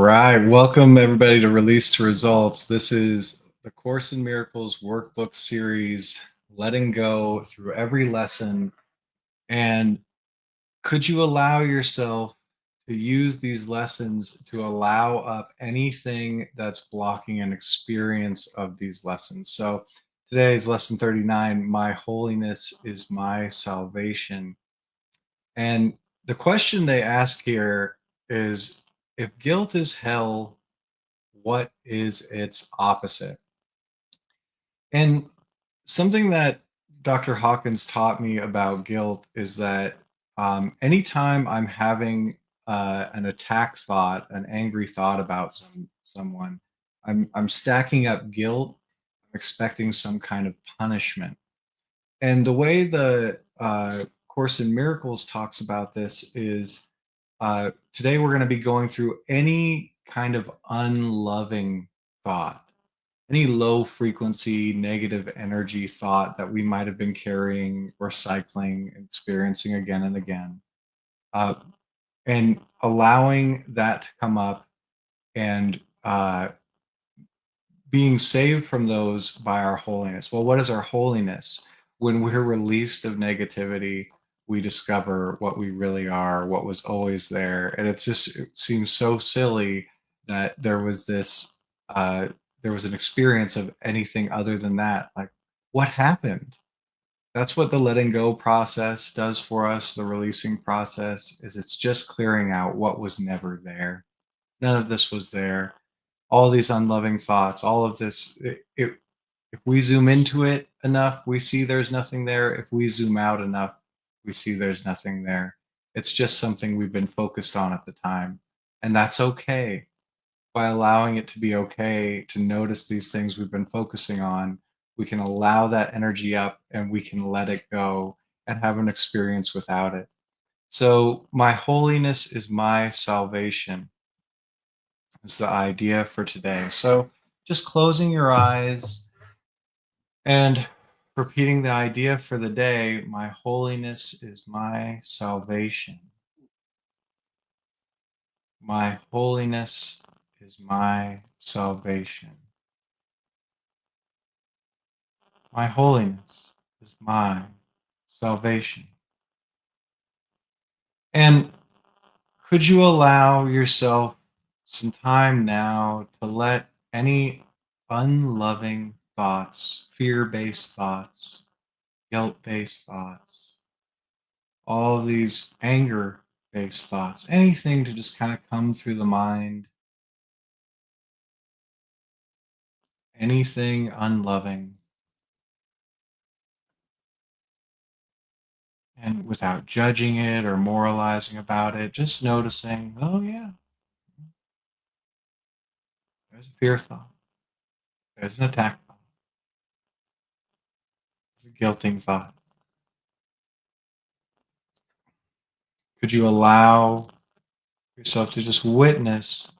right. Welcome everybody to Release to Results. This is the Course in Miracles workbook series, letting go through every lesson. And could you allow yourself to use these lessons to allow up anything that's blocking an experience of these lessons? So today is lesson 39. My holiness is my salvation. And the question they ask here is, if guilt is hell, what is its opposite? And something that Dr. Hawkins taught me about guilt is that anytime I'm having an attack thought, an angry thought about someone, I'm stacking up guilt. I'm expecting some kind of punishment. And the way the Course in Miracles talks about this is today we're going to be going through any kind of unloving thought, any low frequency, negative energy thought that we might have been carrying or cycling, experiencing again and again, uh, and allowing that to come up and being saved from those by our holiness. Well, what is our holiness? When we're released of negativity, we discover what we really are, what was always there. And it seems so silly that uh, there was an experience of anything other than that. Like, what happened? That's what the letting go process does for us. The releasing process is it's just clearing out what was never there. None of this was there. All these unloving thoughts, all of this, if we zoom into it enough, we see there's nothing there. If we zoom out enough, we see there's nothing there. It's just something we've been focused on at the time. And that's okay. By allowing it to be okay to notice these things we've been focusing on, we can allow that energy up and we can let it go and have an experience without it. So, my holiness is my salvation is the idea for today. So, just closing your eyes and repeating the idea for the day, my holiness is my salvation. My holiness is my salvation. My holiness is my salvation. And could you allow yourself some time now to let any unloving thoughts, fear based thoughts, guilt based thoughts, all of these anger based thoughts, anything to just kind of come through the mind, anything unloving, and without judging it or moralizing about it, just noticing, oh, yeah, there's a fear thought, there's an attack thought, there's a guilting thought. Could you allow yourself to just witness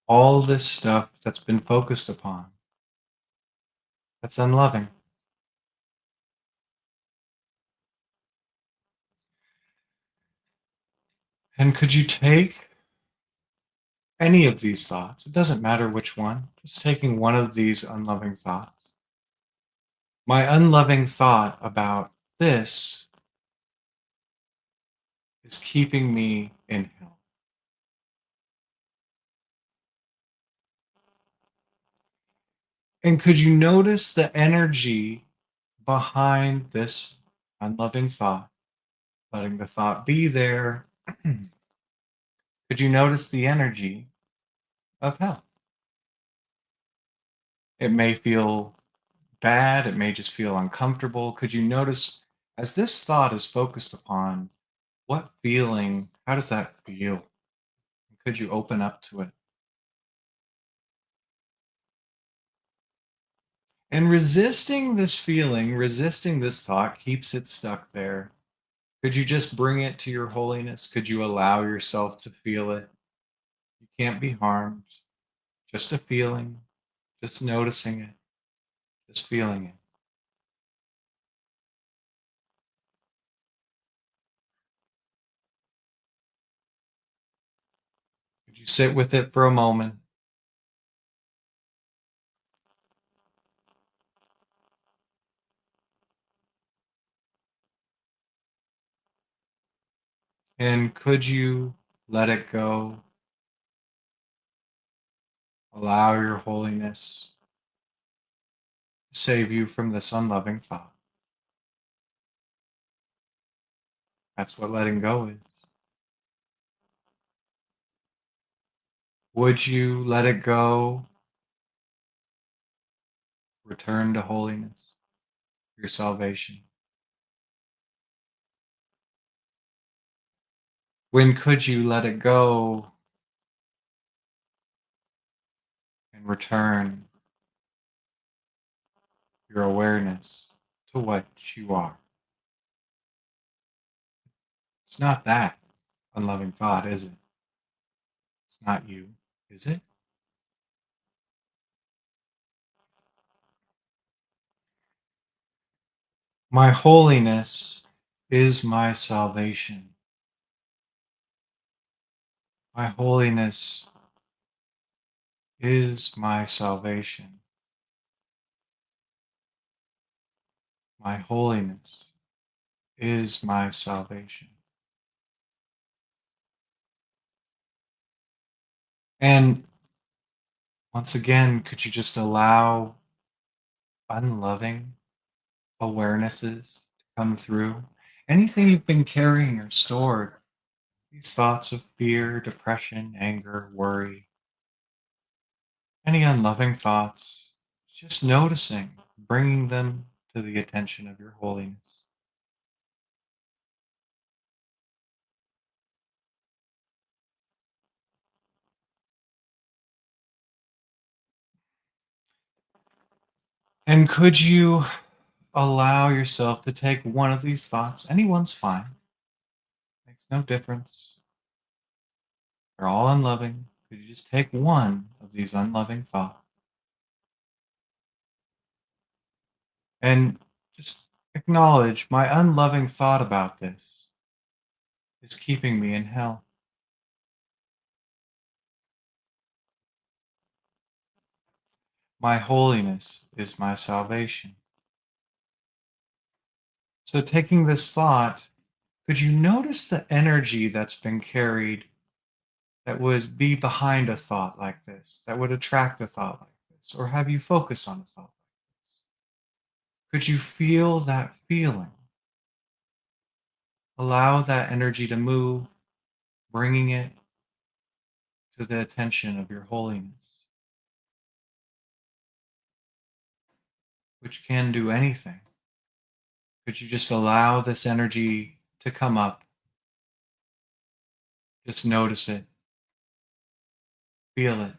all this stuff that's been focused upon that's unloving? And could you take any of these thoughts? It doesn't matter which one, just taking one of these unloving thoughts. My unloving thought about this is keeping me in hell. And could you notice the energy behind this unloving thought, letting the thought be there? Could you notice the energy of hell? It may feel bad, it may just feel uncomfortable. Could you notice as this thought is focused upon what feeling, how does that feel? Could you open up to it? And resisting this feeling, resisting this thought keeps it stuck there. Could you just bring it to your holiness? Could you allow yourself to feel it? You can't be harmed. Just a feeling, just noticing it, just feeling it. Could you sit with it for a moment? And could you let it go? Allow your holiness to save you from this unloving thought. That's what letting go is. Would you let it go? Return to holiness, your salvation. When could you let it go and return your awareness to what you are? It's not that unloving thought, is it? It's not you, is it? My holiness is my salvation. My holiness is my salvation. My holiness is my salvation. And once again, could you just allow unloving awarenesses to come through? Anything you've been carrying or stored, these thoughts of fear, depression, anger, worry, any unloving thoughts, just noticing, bringing them to the attention of your holiness. And could you allow yourself to take one of these thoughts? Anyone's fine, makes no difference. They're all unloving. Could you just take one of these unloving thoughts and just acknowledge my unloving thought about this is keeping me in hell? My holiness is my salvation. So, taking this thought, could you notice the energy that's been carried that would be behind a thought like this, that would attract a thought like this, or have you focus on a thought like this? Could you feel that feeling? Allow that energy to move, bringing it to the attention of your holiness, which can do anything. Could you just allow this energy to come up? Just notice it, feel it.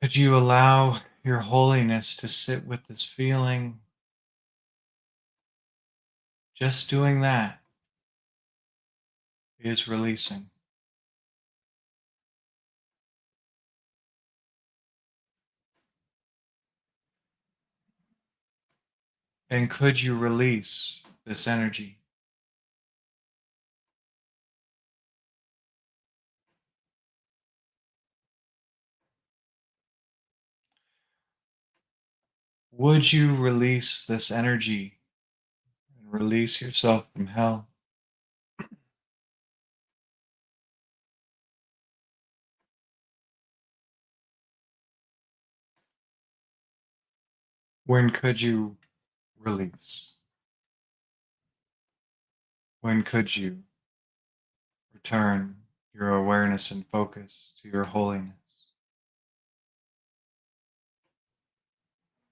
Could you allow your holiness to sit with this feeling? Just doing that is releasing. And could you release this energy? Would you release this energy and release yourself from hell? When could you release? When could you return your awareness and focus to your holiness,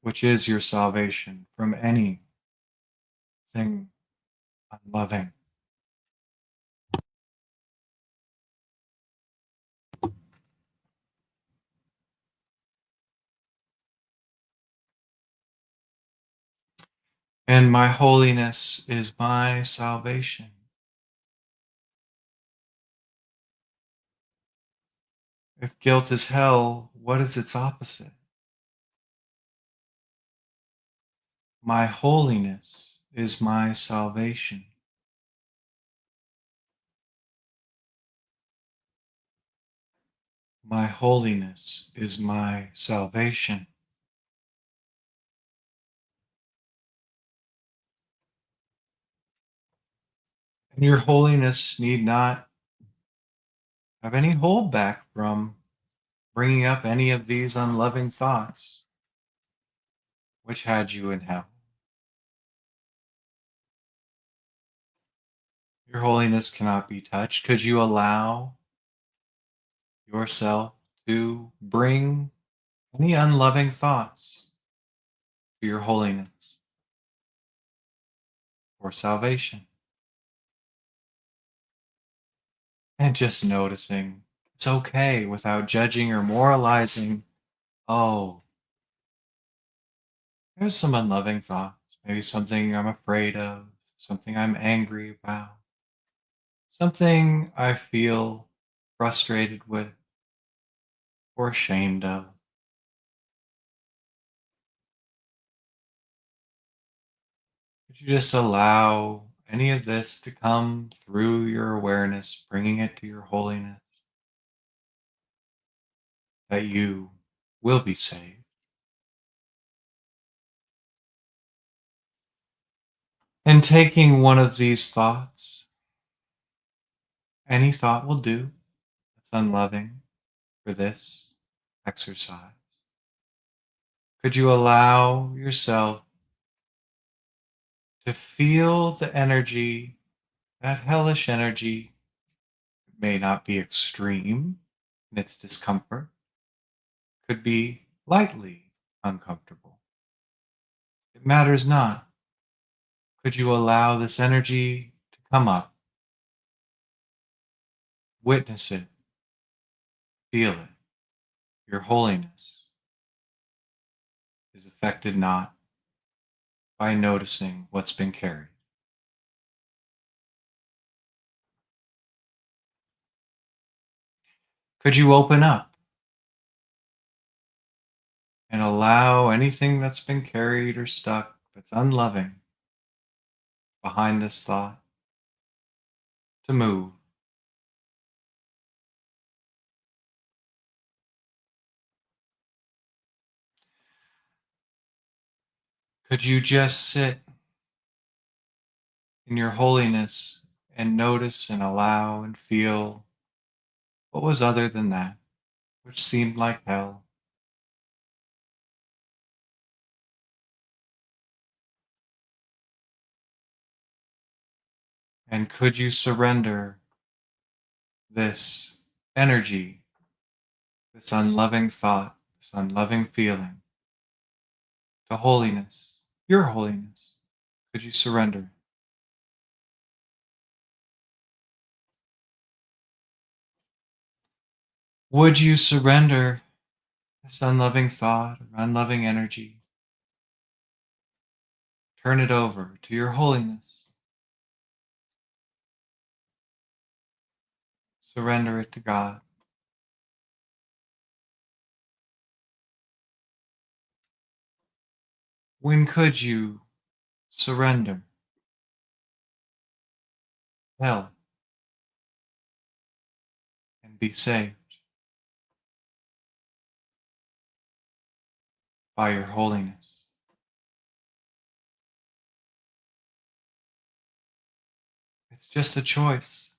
which is your salvation from anything unloving? And my holiness is my salvation. If guilt is hell, what is its opposite? My holiness is my salvation. My holiness is my salvation. And your holiness need not have any holdback from bringing up any of these unloving thoughts which had you in hell. Your holiness cannot be touched. Could you allow yourself to bring any unloving thoughts to your holiness for salvation? And just noticing it's okay without judging or moralizing. Oh, there's some unloving thoughts. Maybe something I'm afraid of, something I'm angry about, something I feel frustrated with or ashamed of. Could you just allow any of this to come through your awareness, bringing it to your holiness, that you will be saved? And taking one of these thoughts, any thought will do that's unloving for this exercise. Could you allow yourself to feel the energy, that hellish energy? It may not be extreme in its discomfort, could be lightly uncomfortable. It matters not. Could you allow this energy to come up, witness it, feel it? Your holiness is affected not by noticing what's been carried. Could you open up and allow anything that's been carried or stuck that's unloving behind this thought to move? Could you just sit in your holiness and notice and allow and feel what was other than that, which seemed like hell? And could you surrender this energy, this unloving thought, this unloving feeling to holiness, your holiness? Could you surrender? Would you surrender this unloving thought or unloving energy? Turn it over to your holiness. Surrender it to God. When could you surrender hell and be saved by your holiness? It's just a choice.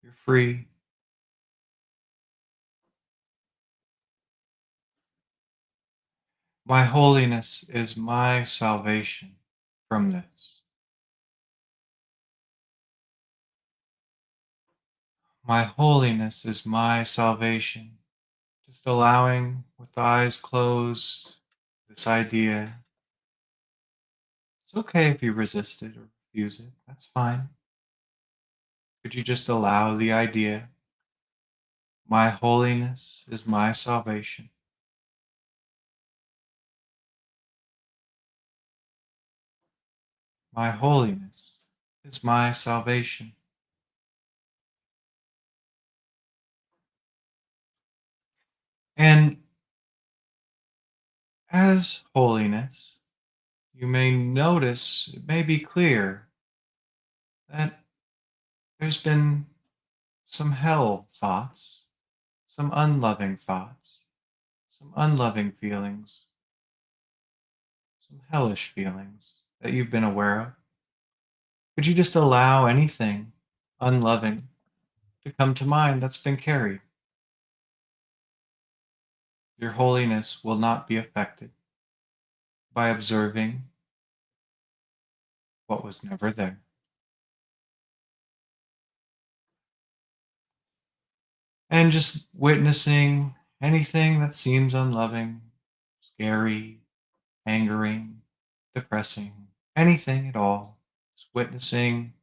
You're free. My holiness is my salvation from this. My holiness is my salvation. Just allowing, with the eyes closed, this idea. It's okay if you resist it or refuse it. That's fine. Could you just allow the idea? My holiness is my salvation. My holiness is my salvation. And as holiness, you may notice, it may be clear that there's been some hell thoughts, some unloving thoughts, some unloving feelings, some hellish feelings that you've been aware of. Could you just allow anything unloving to come to mind that's been carried? Your holiness will not be affected by observing what was never there. And just witnessing anything that seems unloving, scary, angering, depressing, anything at all. Just witnessing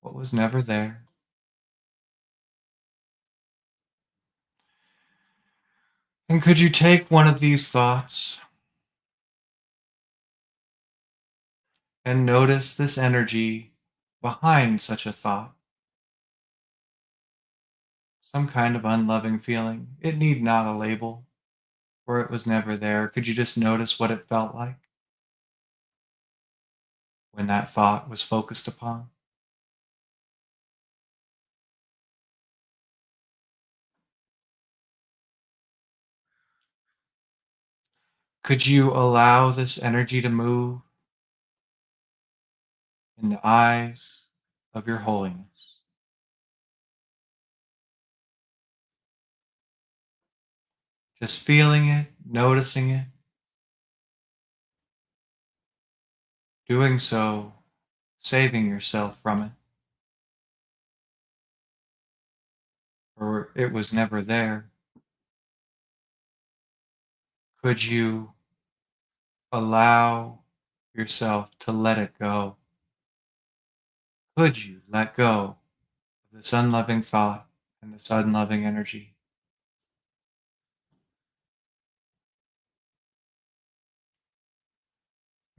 what was never there. And could you take one of these thoughts and notice this energy behind such a thought? Some kind of unloving feeling. It need not a label, for it was never there. Could you just notice what it felt like when that thought was focused upon? Could you allow this energy to move in the eyes of your holiness? Just feeling it, noticing it, doing so, saving yourself from it, or it was never there. Could you allow yourself to let it go? Could you let go of this unloving thought and this unloving energy?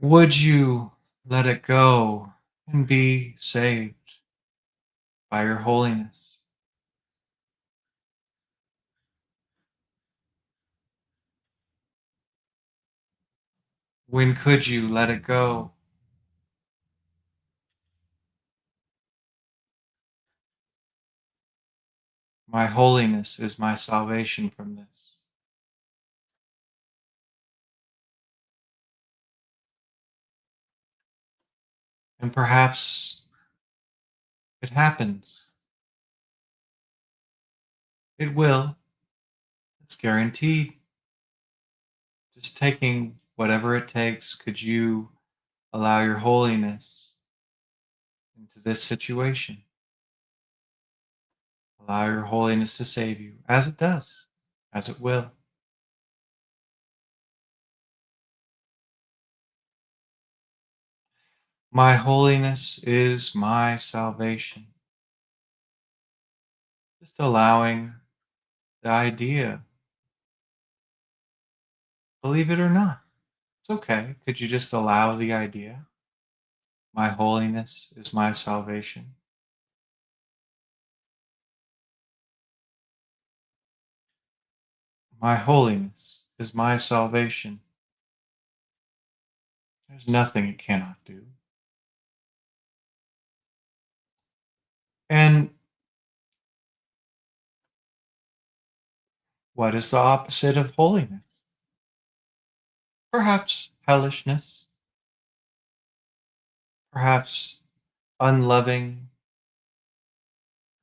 Would you let it go and be saved by your holiness? When could you let it go? My holiness is my salvation from this. And perhaps it happens. It will. It's guaranteed. Just taking whatever it takes, could you allow your holiness into this situation? Allow your holiness to save you, as it does, as it will. My holiness is my salvation. Just allowing the idea, believe it or not, it's okay. Could you just allow the idea? My holiness is my salvation. My holiness is my salvation. There's nothing it cannot do. And what is the opposite of holiness? Perhaps hellishness, perhaps unloving,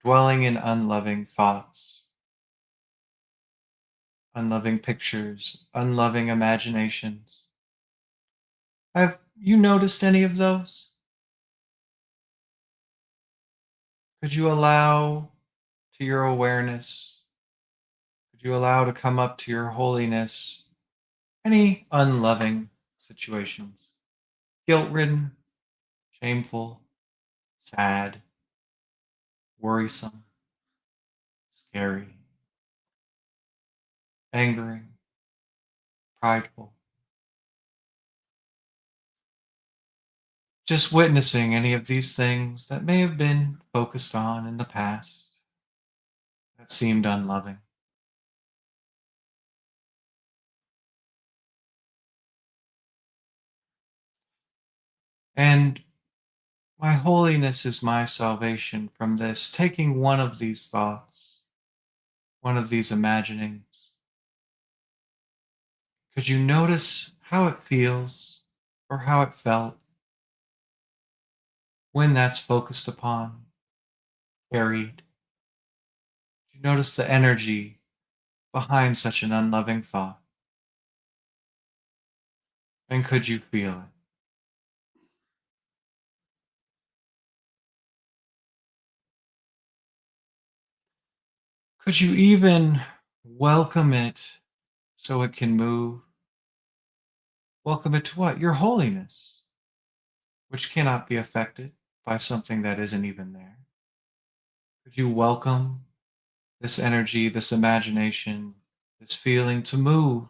dwelling in unloving thoughts, unloving pictures, unloving imaginations. Have you noticed any of those? Could you allow to your awareness, could you allow to come up to your holiness any unloving situations? Guilt ridden, shameful, sad, worrisome, scary, angering, prideful. Just witnessing any of these things that may have been focused on in the past that seemed unloving. And my holiness is my salvation from this. Taking one of these thoughts, one of these imaginings, could you notice how it feels or how it felt when that's focused upon, carried? You notice the energy behind such an unloving thought, and could you feel it? Could you even welcome it so it can move? Welcome it to what? Your holiness, which cannot be affected by something that isn't even there. Could you welcome this energy, this imagination, this feeling to move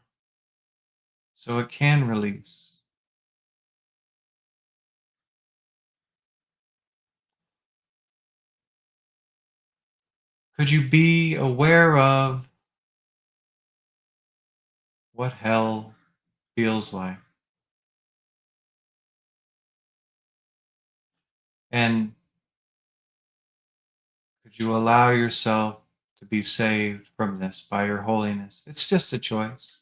so it can release? Could you be aware of what hell feels like? And could you allow yourself to be saved from this by your holiness? It's just a choice.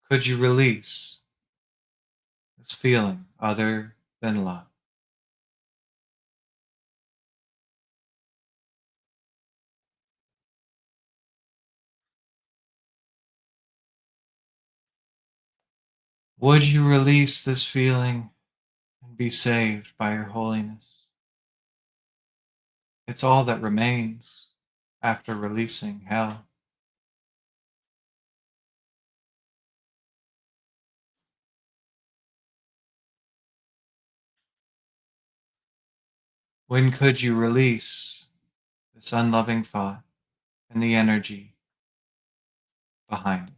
Could you release this feeling other than love? Would you release this feeling and be saved by your holiness? It's all that remains after releasing hell. When could you release this unloving thought and the energy behind it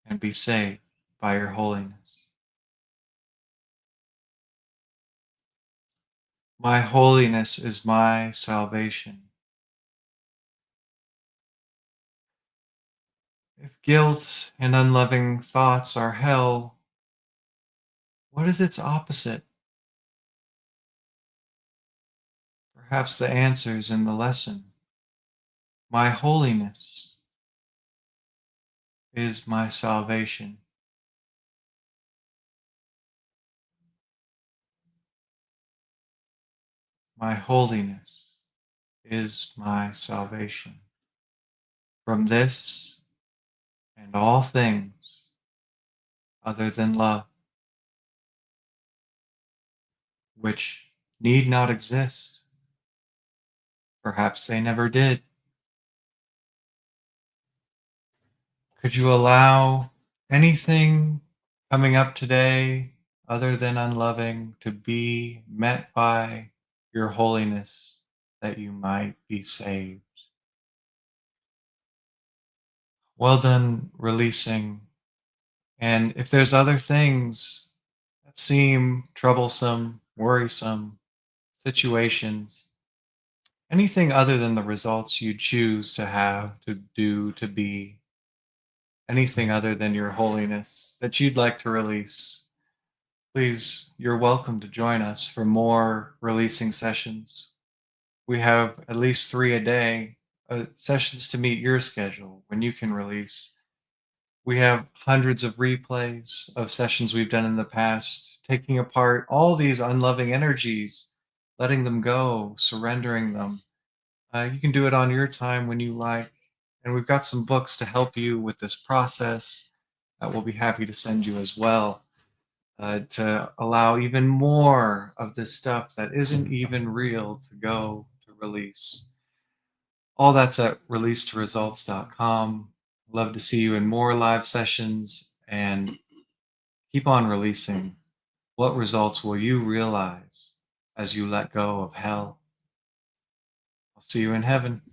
and be saved by your holiness? My holiness is my salvation. If guilt and unloving thoughts are hell, what is its opposite? Perhaps the answer's in the lesson. My holiness is my salvation. My holiness is my salvation from this and all things other than love, which need not exist. Perhaps they never did. Could you allow anything coming up today other than unloving to be met by your holiness that you might be saved? Well done releasing. And if there's other things that seem troublesome, worrisome, situations, anything other than the results you choose to have, to do, to be, anything other than your holiness that you'd like to release, please, you're welcome to join us for more releasing sessions. We have at least 3 a day, sessions to meet your schedule when you can release. We have hundreds of replays of sessions we've done in the past, taking apart all these unloving energies, letting them go, surrendering them. You can do it on your time when you like. And we've got some books to help you with this process that we'll be happy to send you as well, to allow even more of this stuff that isn't even real to go to release. All that's at releasetoresults.com. Love to see you in more live sessions and keep on releasing. What results will you realize as you let go of hell? I'll see you in heaven.